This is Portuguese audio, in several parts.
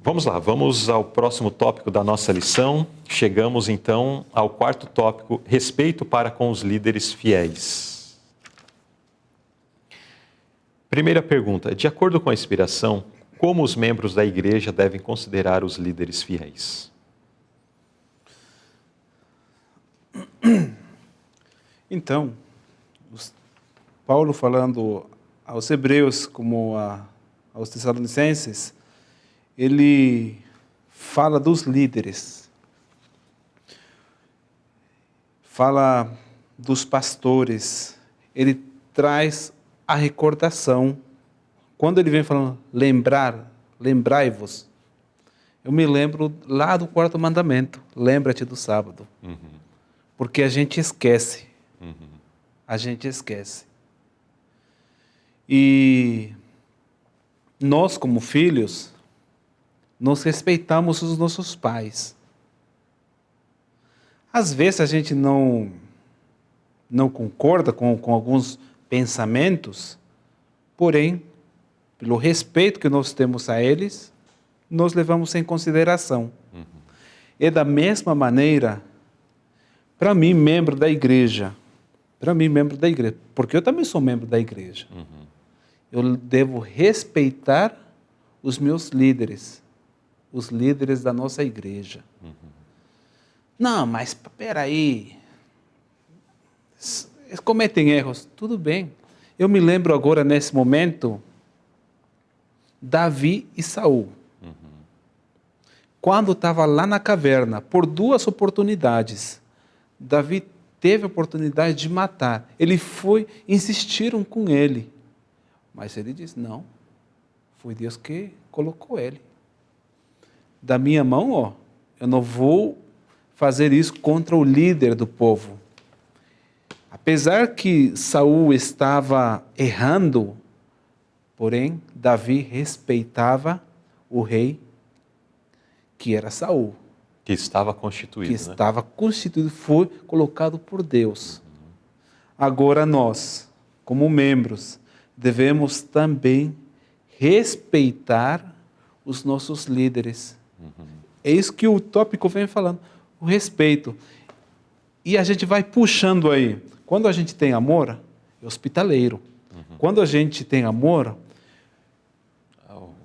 Vamos lá, vamos ao próximo tópico da nossa lição. Chegamos então ao quarto tópico, respeito para com os líderes fiéis. Primeira pergunta, de acordo com a inspiração, como os membros da igreja devem considerar os líderes fiéis? Então, Paulo falando aos hebreus como aos tessalonicenses, ele fala dos líderes, fala dos pastores, ele traz a recordação. Quando ele vem falando lembrai-vos, eu me lembro lá do quarto mandamento, lembra-te do sábado. Porque a gente esquece. A gente esquece. E nós, como filhos, nós respeitamos os nossos pais. Às vezes a gente não concorda com alguns pensamentos, porém, pelo respeito que nós temos a eles, nós levamos em consideração. E da mesma maneira, para mim, membro da igreja, porque eu também sou membro da igreja, eu devo respeitar os meus líderes, os líderes da nossa igreja. Não, mas peraí, eles cometem erros, tudo bem. Eu me lembro agora, nesse momento, Davi e Saul. Quando estava lá na caverna, por 2 oportunidades, Davi teve a oportunidade de matar. Insistiram com ele. Mas ele disse, não, foi Deus que colocou ele. Da minha mão, eu não vou fazer isso contra o líder do povo. Apesar que Saul estava errando, porém, Davi respeitava o rei, que era Saul. Que estava constituído. Estava constituído, foi colocado por Deus. Agora nós, como membros, devemos também respeitar os nossos líderes. É isso que o tópico vem falando, o respeito. E a gente vai puxando aí. Quando a gente tem amor, é hospitaleiro. Quando a gente tem amor,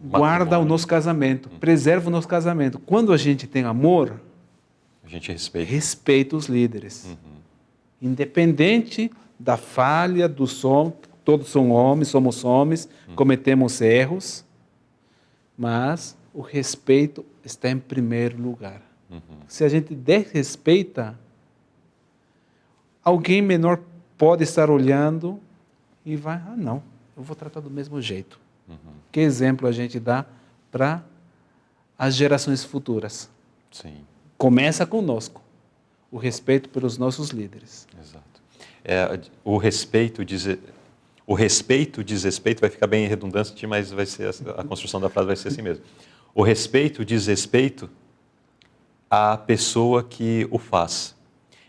guarda o nosso casamento, preserva o nosso casamento. Quando a gente tem amor, a gente respeita os líderes. Independente da falha, do som, todos são homens, somos homens, cometemos erros, mas o respeito está em primeiro lugar. Se a gente desrespeita, alguém menor pode estar olhando e vai, não, eu vou tratar do mesmo jeito. Que exemplo a gente dá para as gerações futuras? Sim. Começa conosco, o respeito pelos nossos líderes. Exato. O respeito diz respeito, vai ficar bem redundante, mas vai ser a construção da frase vai ser assim mesmo. O respeito diz respeito à pessoa que o faz.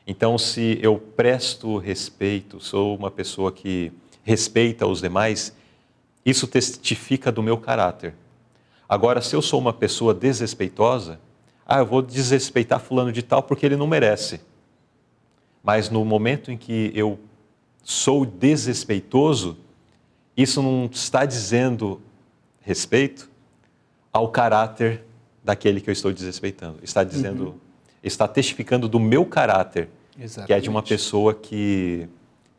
Então, se eu presto respeito, sou uma pessoa que respeita os demais, isso testifica do meu caráter. Agora, se eu sou uma pessoa desrespeitosa, eu vou desrespeitar fulano de tal porque ele não merece. Mas no momento em que eu sou desrespeitoso, isso não está dizendo respeito ao caráter daquele que eu estou desrespeitando. Está dizendo, está testificando do meu caráter, Exatamente. Que é de uma pessoa que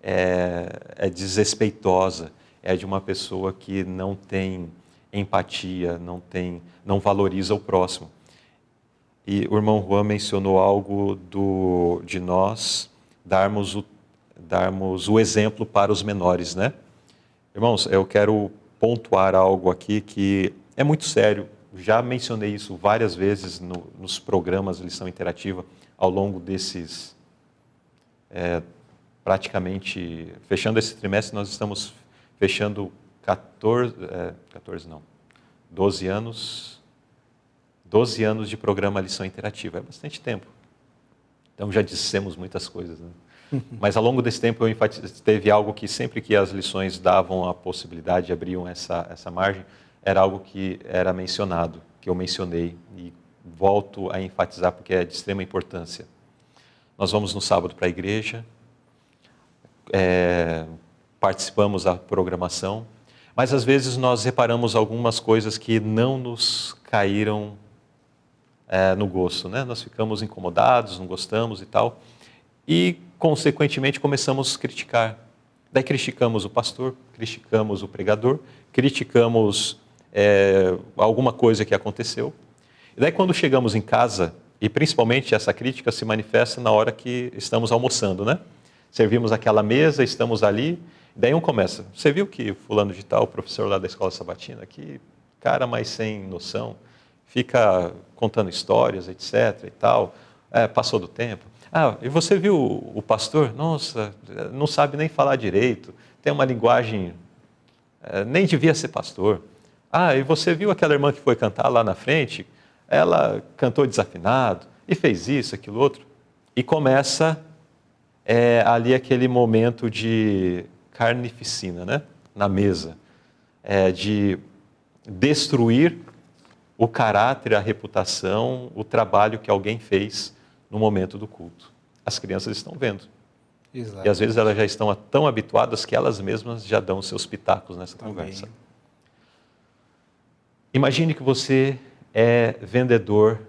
é desrespeitosa, é de uma pessoa que não tem empatia, não valoriza o próximo. E o irmão Juan mencionou algo de nós darmos o exemplo para os menores, né? Irmãos, eu quero pontuar algo aqui que é muito sério. Já mencionei isso várias vezes nos programas de lição interativa ao longo desses, praticamente, fechando esse trimestre, nós estamos fechando 12 anos de programa Lição Interativa. É bastante tempo. Então já dissemos muitas coisas, né? Mas ao longo desse tempo teve algo que sempre que as lições davam a possibilidade, abriam essa margem, era algo que era mencionado. que eu mencionei e volto a enfatizar porque é de extrema importância. Nós vamos no sábado para a igreja, participamos da programação, mas às vezes nós reparamos algumas coisas que não nos caíram no gosto, né? Nós ficamos incomodados, não gostamos e tal, e consequentemente começamos a criticar. Daí criticamos o pastor, criticamos o pregador, criticamos alguma coisa que aconteceu. E daí quando chegamos em casa, e principalmente essa crítica se manifesta na hora que estamos almoçando, né? Servimos aquela mesa, estamos ali, daí um começa, você viu que fulano de tal, professor lá da escola sabatina, que cara mais sem noção, fica contando histórias, etc. e tal, passou do tempo. Ah, e você viu o pastor? Nossa, não sabe nem falar direito, tem uma linguagem, nem devia ser pastor. Ah, e você viu aquela irmã que foi cantar lá na frente? Ela cantou desafinado e fez isso, aquilo outro. E começa ali aquele momento de carnificina, né? Na mesa, de destruir o caráter, a reputação, o trabalho que alguém fez no momento do culto. As crianças estão vendo. Exato. E às vezes elas já estão tão habituadas que elas mesmas já dão seus pitacos nessa conversa. Imagine que você é vendedor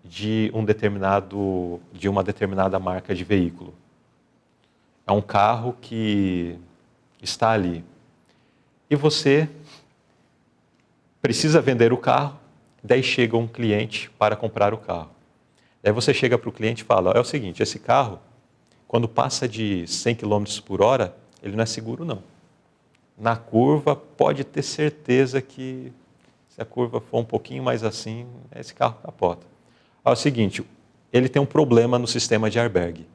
de uma determinada marca de veículo. É um carro que está ali. E você precisa vender o carro, daí chega um cliente para comprar o carro. Daí você chega para o cliente e fala, é o seguinte, esse carro, quando passa de 100 km por hora, ele não é seguro não. Na curva, pode ter certeza que se a curva for um pouquinho mais assim, esse carro capota. É o seguinte, ele tem um problema no sistema de airbag.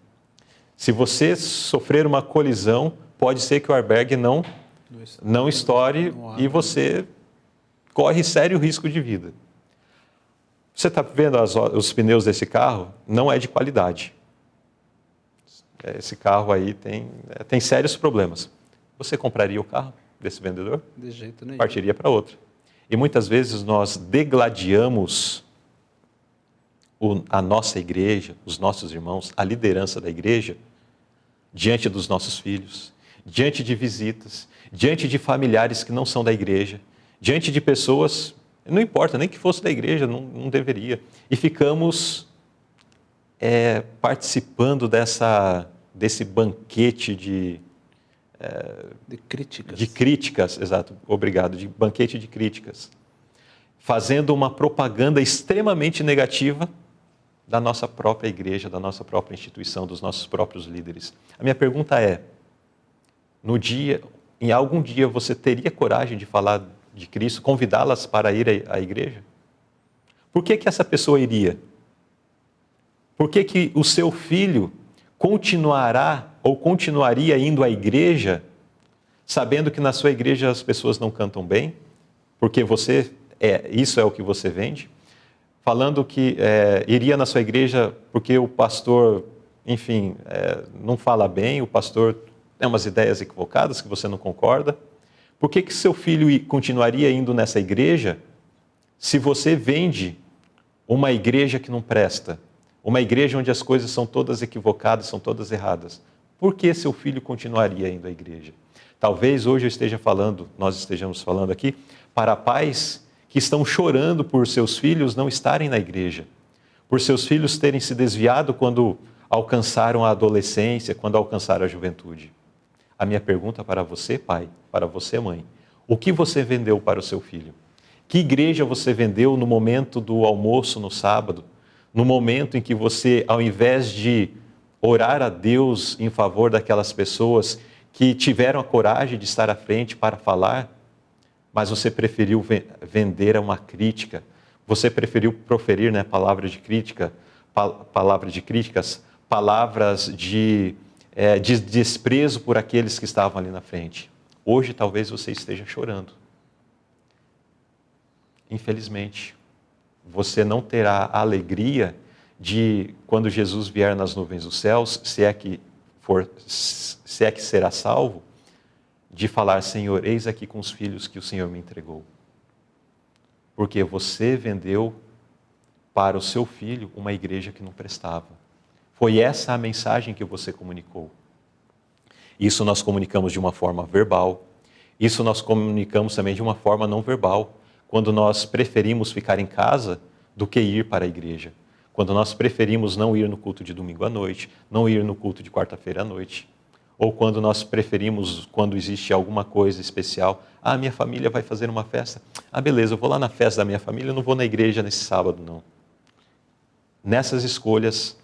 Se você sofrer uma colisão, pode ser que o airbag não estoure e você corre sério risco de vida. Você está vendo os pneus desse carro? Não é de qualidade. Esse carro aí tem sérios problemas. Você compraria o carro desse vendedor? De jeito nenhum. Partiria para outro. E muitas vezes nós degladiamos a nossa igreja, os nossos irmãos, a liderança da igreja, diante dos nossos filhos, diante de visitas, diante de familiares que não são da igreja, diante de pessoas, não importa, nem que fosse da igreja, não deveria. E ficamos participando desse banquete de críticas. De críticas, exato, obrigado, de banquete de críticas. Fazendo uma propaganda extremamente negativa da nossa própria igreja, da nossa própria instituição, dos nossos próprios líderes. A minha pergunta é, em algum dia você teria coragem de falar de Cristo, convidá-las para ir à igreja? Por que essa pessoa iria? Por que o seu filho continuará ou continuaria indo à igreja, sabendo que na sua igreja as pessoas não cantam bem? Porque isso é o que você vende? Falando que iria na sua igreja porque o pastor, enfim, não fala bem, o pastor tem umas ideias equivocadas que você não concorda. Por que seu filho continuaria indo nessa igreja se você vende uma igreja que não presta? Uma igreja onde as coisas são todas equivocadas, são todas erradas. Por que seu filho continuaria indo à igreja? Talvez hoje nós estejamos falando aqui para pais que estão chorando por seus filhos não estarem na igreja, por seus filhos terem se desviado quando alcançaram a adolescência, quando alcançaram a juventude. A minha pergunta para você, pai, para você, mãe, o que você vendeu para o seu filho? Que igreja você vendeu no momento do almoço no sábado? No momento em que você, ao invés de orar a Deus em favor daquelas pessoas que tiveram a coragem de estar à frente para falar, mas você preferiu vender uma crítica, você preferiu proferir palavras de crítica, palavras de desprezo por aqueles que estavam ali na frente. Hoje talvez você esteja chorando. Infelizmente, você não terá a alegria de, quando Jesus vier nas nuvens dos céus, se é que será salvo, de falar, Senhor, eis aqui com os filhos que o Senhor me entregou. porque você vendeu para o seu filho uma igreja que não prestava. Foi essa a mensagem que você comunicou. Isso nós comunicamos de uma forma verbal, isso nós comunicamos também de uma forma não verbal, quando nós preferimos ficar em casa do que ir para a igreja. Quando nós preferimos não ir no culto de domingo à noite, não ir no culto de quarta-feira à noite. Ou quando nós preferimos, quando existe alguma coisa especial, minha família vai fazer uma festa. Beleza, eu vou lá na festa da minha família, eu não vou na igreja nesse sábado, não. Nessas escolhas,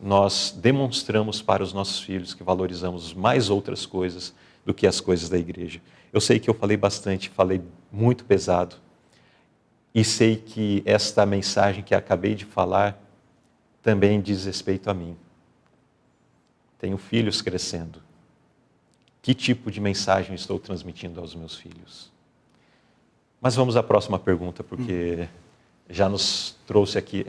nós demonstramos para os nossos filhos que valorizamos mais outras coisas do que as coisas da igreja. Eu sei que eu falei bastante, falei muito pesado, e sei que esta mensagem que acabei de falar também diz respeito a mim. Tenho filhos crescendo. Que tipo de mensagem estou transmitindo aos meus filhos? Mas vamos à próxima pergunta, porque já nos trouxe aqui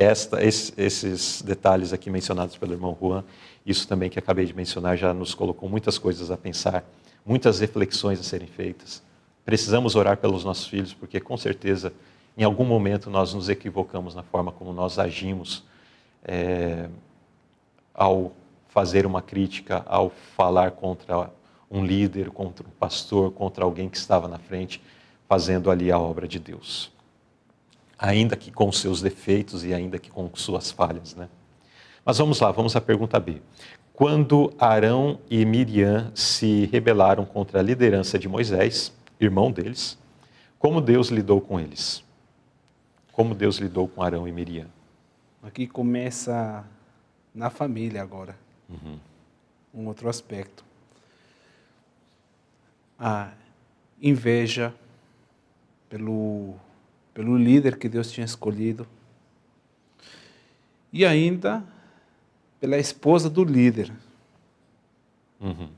esses detalhes aqui mencionados pelo irmão Juan. Isso também que acabei de mencionar já nos colocou muitas coisas a pensar, muitas reflexões a serem feitas. Precisamos orar pelos nossos filhos, porque com certeza em algum momento nós nos equivocamos na forma como nós agimos ao fazer uma crítica, ao falar contra um líder, contra um pastor, contra alguém que estava na frente, fazendo ali a obra de Deus. Ainda que com seus defeitos e ainda que com suas falhas, né? Mas vamos lá, vamos à pergunta B. Quando Arão e Miriam se rebelaram contra a liderança de Moisés, irmão deles, como Deus lidou com eles? Como Deus lidou com Arão e Miriam? Aqui começa na família agora. Um outro aspecto. A inveja pelo líder que Deus tinha escolhido. E ainda pela esposa do líder,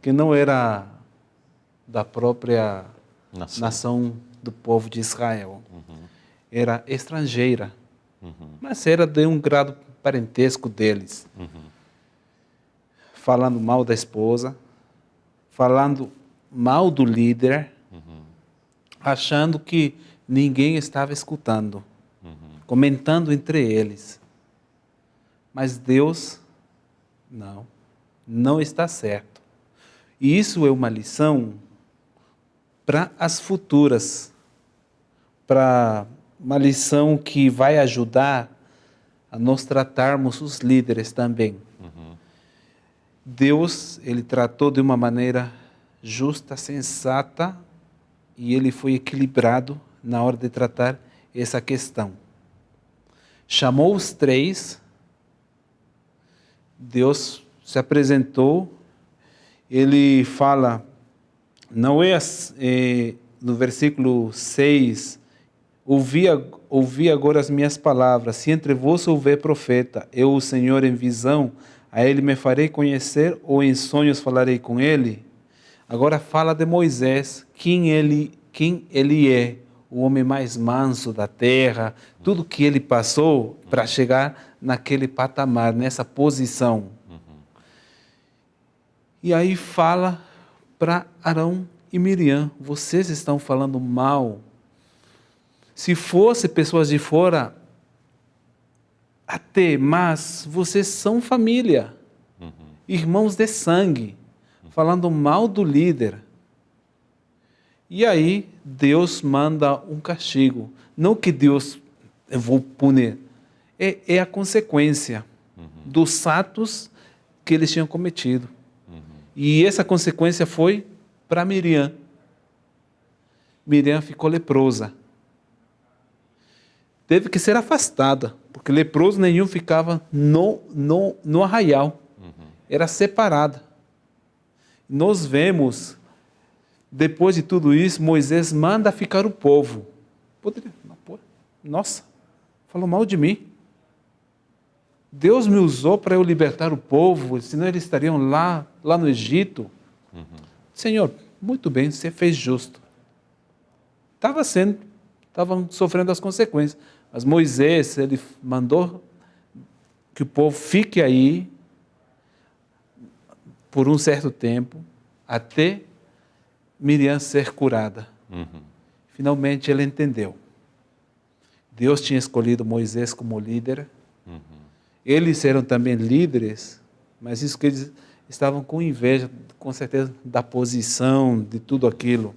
que não era da própria nação do povo de Israel. Era estrangeira, mas era de um grado parentesco deles. Falando mal da esposa, falando mal do líder, achando que ninguém estava escutando, comentando entre eles. Mas Deus, não está certo. E isso é uma lição para as futuras, para uma lição que vai ajudar a nós tratarmos os líderes também. Deus, ele tratou de uma maneira justa, sensata, e ele foi equilibrado na hora de tratar essa questão. Chamou os três, Deus se apresentou, ele fala, não é no versículo 6, ouvi agora as minhas palavras, se entre vós houver profeta, eu, o Senhor, em visão, a ele me farei conhecer, ou em sonhos falarei com ele? Agora fala de Moisés, quem ele é, o homem mais manso da terra, tudo que ele passou para chegar naquele patamar, nessa posição. E aí fala para Arão e Miriam, vocês estão falando mal. Se fosse pessoas de fora, até, mas vocês são família, irmãos de sangue, falando mal do líder. E aí Deus manda um castigo. Não que Deus, eu vou punir, é a consequência dos atos que eles tinham cometido. E essa consequência foi para Miriam. Miriam ficou leprosa. Teve que ser afastada, porque leproso nenhum ficava no arraial. Era separada. Nós vemos, depois de tudo isso, Moisés manda ficar o povo. Nossa, falou mal de mim. Deus me usou para eu libertar o povo, senão eles estariam lá no Egito. Senhor, muito bem, você fez justo. Estavam sofrendo as consequências. Mas Moisés, ele mandou que o povo fique aí por um certo tempo, até Miriam ser curada. Finalmente ele entendeu. Deus tinha escolhido Moisés como líder. Eles eram também líderes, mas isso que eles estavam com inveja, com certeza, da posição, de tudo aquilo.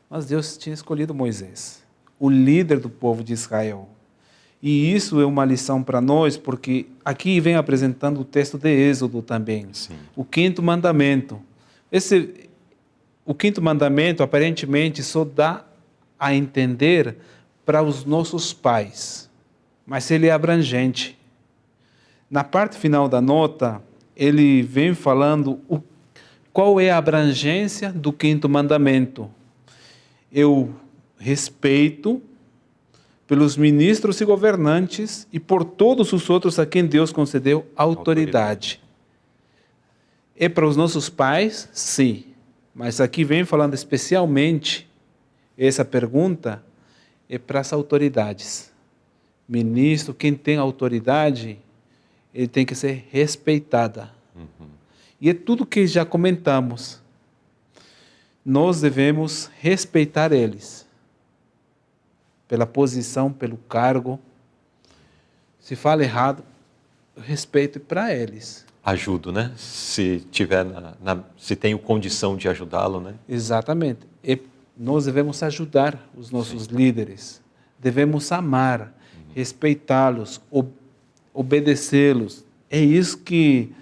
Mas Deus tinha escolhido Moisés, o líder do povo de Israel. E isso é uma lição para nós, porque aqui vem apresentando o texto de Êxodo também. Sim. O quinto mandamento. O quinto mandamento, aparentemente, só dá a entender para os nossos pais, mas ele é abrangente. Na parte final da nota, ele vem falando qual é a abrangência do quinto mandamento. Eu respeito pelos ministros e governantes e por todos os outros a quem Deus concedeu autoridade. É para os nossos pais? Sim. Mas aqui vem falando especialmente, essa pergunta é para as autoridades. Ministro, quem tem autoridade, ele tem que ser respeitada. E é tudo que já comentamos. Nós devemos respeitar eles. Pela posição, pelo cargo. Se fala errado, respeito para eles. Ajudo, né? Se tiver se tenho condição de ajudá-lo, né? Exatamente. E nós devemos ajudar os nossos líderes. Devemos amar, respeitá-los, obedecê-los. É isso que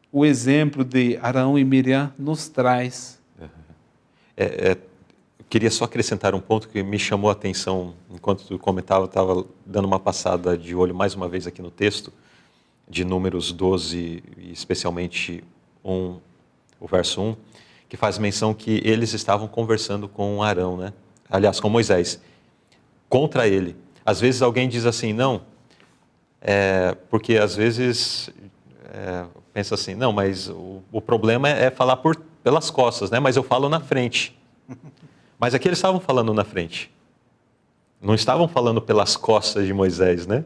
o exemplo de Arão e Miriam nos traz. Eu queria só acrescentar um ponto que me chamou a atenção enquanto tu comentava, eu estava dando uma passada de olho mais uma vez aqui no texto, de Números 12, e especialmente o verso 1, que faz menção que eles estavam conversando com Arão, né? Aliás, com Moisés, contra ele. Às vezes alguém diz assim, não, porque às vezes pensa assim, não, mas o problema é falar pelas costas, né? Mas eu falo na frente. Mas aqui eles estavam falando na frente. Não estavam falando pelas costas de Moisés, né?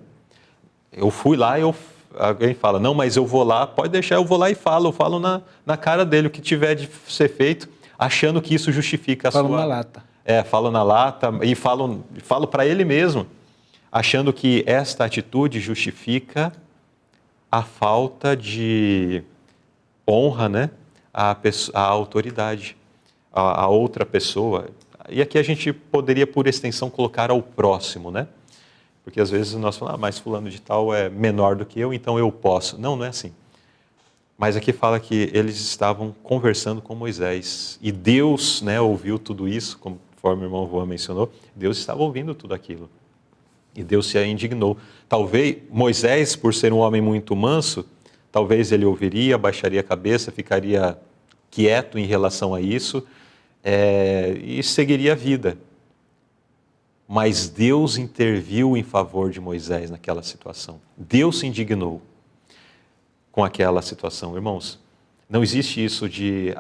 Eu fui lá, alguém fala, não, mas eu vou lá, pode deixar, eu vou lá e falo, eu falo na cara dele o que tiver de ser feito, achando que isso justifica a sua... Falo na lata. Falo na lata e falo para ele mesmo, achando que esta atitude justifica a falta de honra, né, à autoridade, a outra pessoa. E aqui a gente poderia, por extensão, colocar ao próximo, né? Porque às vezes nós falamos, mas fulano de tal é menor do que eu, então eu posso. Não, não é assim. Mas aqui fala que eles estavam conversando com Moisés. E Deus, né, ouviu tudo isso, conforme o irmão Juan mencionou, Deus estava ouvindo tudo aquilo. E Deus se indignou. Talvez Moisés, por ser um homem muito manso, talvez ele ouviria, baixaria a cabeça, ficaria quieto em relação a isso, e seguiria a vida. Mas Deus interviu em favor de Moisés naquela situação. Deus se indignou com aquela situação. Irmãos, não existe isso de,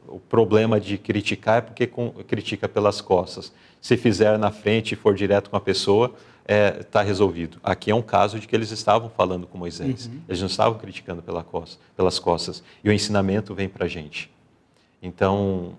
o problema de criticar é porque critica pelas costas. Se fizer na frente e for direto com a pessoa, está resolvido. Aqui é um caso de que eles estavam falando com Moisés. Eles não estavam criticando pelas costas. E o ensinamento vem para a gente. Então,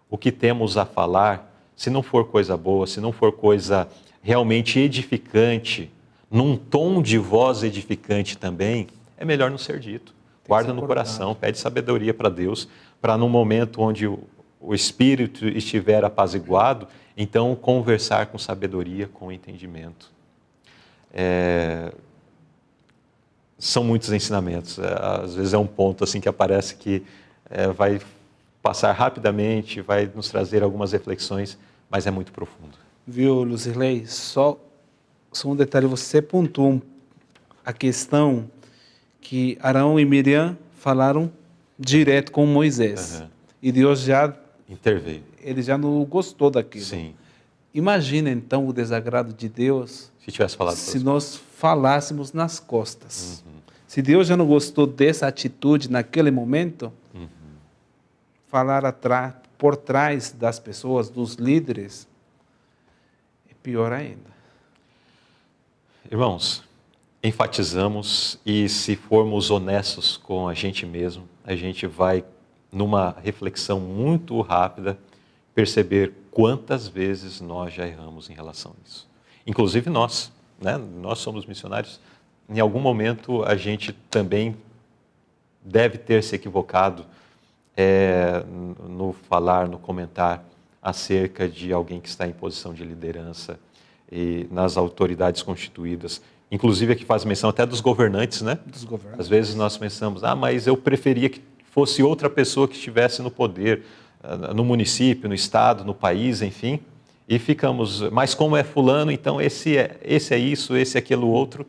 o que temos a falar, se não for coisa boa, se não for coisa realmente edificante, num tom de voz edificante também, é melhor não ser dito. Guarda no coração, pede sabedoria para Deus, para num momento onde o espírito estiver apaziguado, então conversar com sabedoria, com entendimento. São muitos ensinamentos. Às vezes é um ponto assim que aparece que vai passar rapidamente, vai nos trazer algumas reflexões, mas é muito profundo. Viu, Luzirley? Só um detalhe, você pontuou a questão que Arão e Miriam falaram direto com Moisés. E Deus já interveio. Ele já não gostou daquilo. Sim. Imagina então o desagrado de Deus se tivesse falado se nós falássemos nas costas. Se Deus já não gostou dessa atitude naquele momento, falar por trás das pessoas, dos líderes, é pior ainda. Irmãos, enfatizamos e se formos honestos com a gente mesmo, a gente vai numa reflexão muito rápida perceber quantas vezes nós já erramos em relação a isso. Inclusive nós, né? Nós somos missionários. Em algum momento a gente também deve ter se equivocado no falar, no comentar acerca de alguém que está em posição de liderança e nas autoridades constituídas. Inclusive aqui faz menção até dos governantes, né? Dos governantes. Às vezes nós pensamos, mas eu preferia que fosse outra pessoa que estivesse no poder, no município, no estado, no país, enfim, e ficamos, mas como é fulano, então esse é isso, esse é aquilo outro.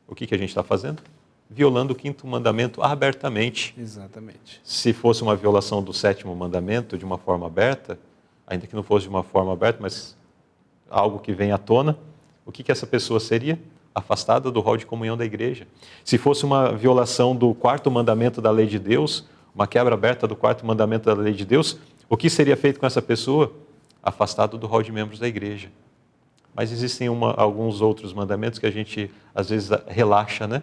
O que a gente está fazendo? Violando o 5º mandamento abertamente. Exatamente. Se fosse uma violação do 7º mandamento de uma forma aberta, ainda que não fosse de uma forma aberta, mas algo que vem à tona, o que essa pessoa seria? Afastada do rol de comunhão da igreja. Se fosse uma violação do 4º mandamento da lei de Deus, uma quebra aberta do 4º mandamento da lei de Deus, o que seria feito com essa pessoa? Afastado do rol de membros da igreja. Mas existem alguns outros mandamentos que a gente às vezes relaxa, né?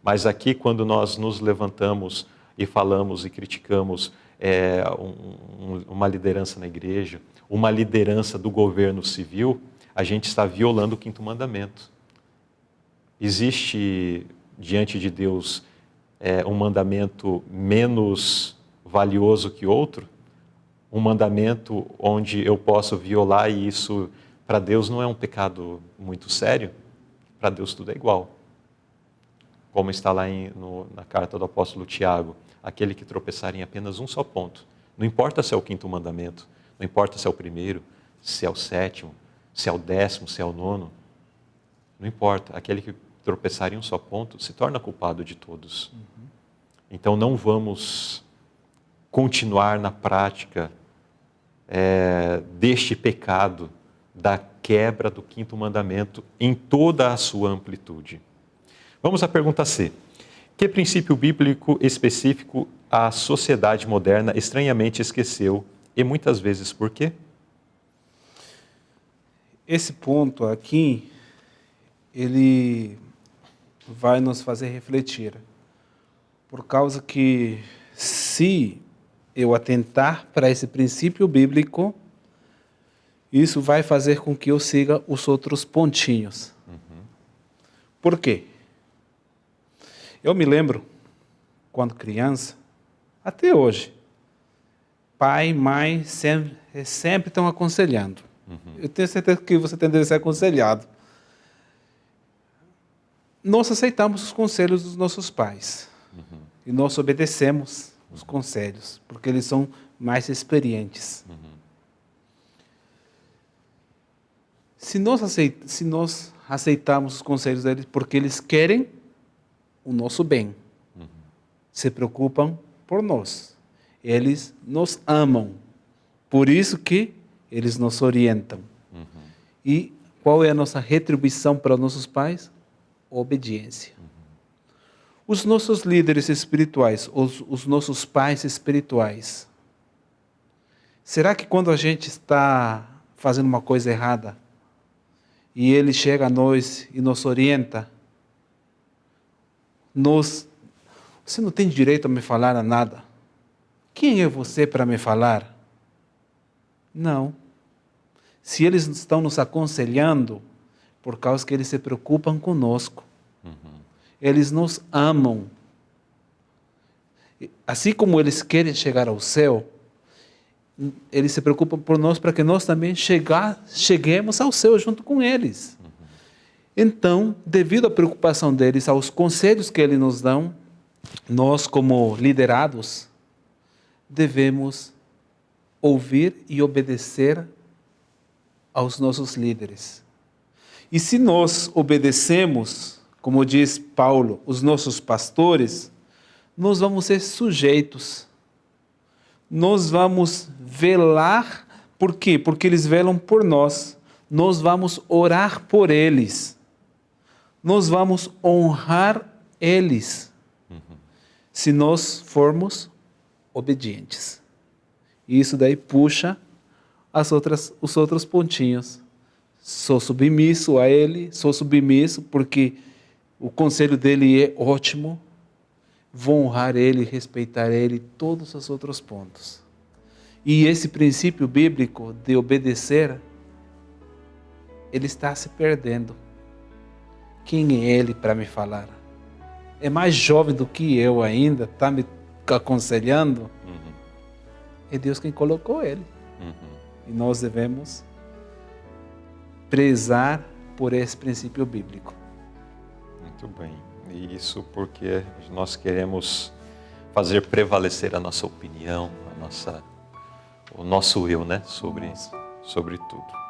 Mas aqui quando nós nos levantamos e falamos e criticamos uma liderança na igreja, uma liderança do governo civil, a gente está violando o 5º mandamento. Existe diante de Deus um mandamento menos valioso que outro? Um mandamento onde eu posso violar e isso para Deus não é um pecado muito sério? Para Deus tudo é igual. Como está lá na carta do apóstolo Tiago, aquele que tropeçar em apenas um só ponto. Não importa se é o 5º mandamento, não importa se é o 1º, se é o 7º, se é o 10º, se é o 9º. Não importa, aquele que tropeçar em um só ponto se torna culpado de todos. Então não vamos continuar na prática deste pecado da quebra do 5º mandamento em toda a sua amplitude. Vamos à pergunta C. Que princípio bíblico específico a sociedade moderna estranhamente esqueceu e muitas vezes por quê? Esse ponto aqui, ele vai nos fazer refletir. Por causa que se eu atentar para esse princípio bíblico, isso vai fazer com que eu siga os outros pontinhos. Por quê? Eu me lembro, quando criança, até hoje, pai e mãe sempre estão aconselhando. Eu tenho certeza que você tem de ser aconselhado. Nós aceitamos os conselhos dos nossos pais. E nós obedecemos os conselhos, porque eles são mais experientes. Se nós aceitamos os conselhos deles porque eles querem o nosso bem, se preocupam por nós, eles nos amam, por isso que eles nos orientam. E qual é a nossa retribuição para os nossos pais? Obediência. Os nossos líderes espirituais, os nossos pais espirituais, será que quando a gente está fazendo uma coisa errada e ele chega a nós e nos orienta, você não tem direito a me falar a nada? Quem é você para me falar? Não. Se eles estão nos aconselhando, por causa que eles se preocupam conosco. Eles nos amam. Assim como eles querem chegar ao céu, eles se preocupam por nós para que nós também cheguemos ao céu junto com eles. Então, devido à preocupação deles, aos conselhos que eles nos dão, nós como liderados, devemos ouvir e obedecer aos nossos líderes. E se nós obedecemos, como diz Paulo, os nossos pastores, nós vamos ser sujeitos. Nós vamos velar, por quê? Porque eles velam por nós. Nós vamos orar por eles. Nós vamos honrar eles, se nós formos obedientes. E isso daí puxa os outros pontinhos. Sou submisso a ele, sou submisso porque o conselho dele é ótimo, vou honrar ele, respeitar ele, todos os outros pontos. E esse princípio bíblico de obedecer, ele está se perdendo. Quem é ele para me falar? É mais jovem do que eu ainda, está me aconselhando? É Deus quem colocou ele. E nós devemos prezar por esse princípio bíblico. Muito bem. E isso porque nós queremos fazer prevalecer a nossa opinião, o nosso eu, né? Sobre tudo.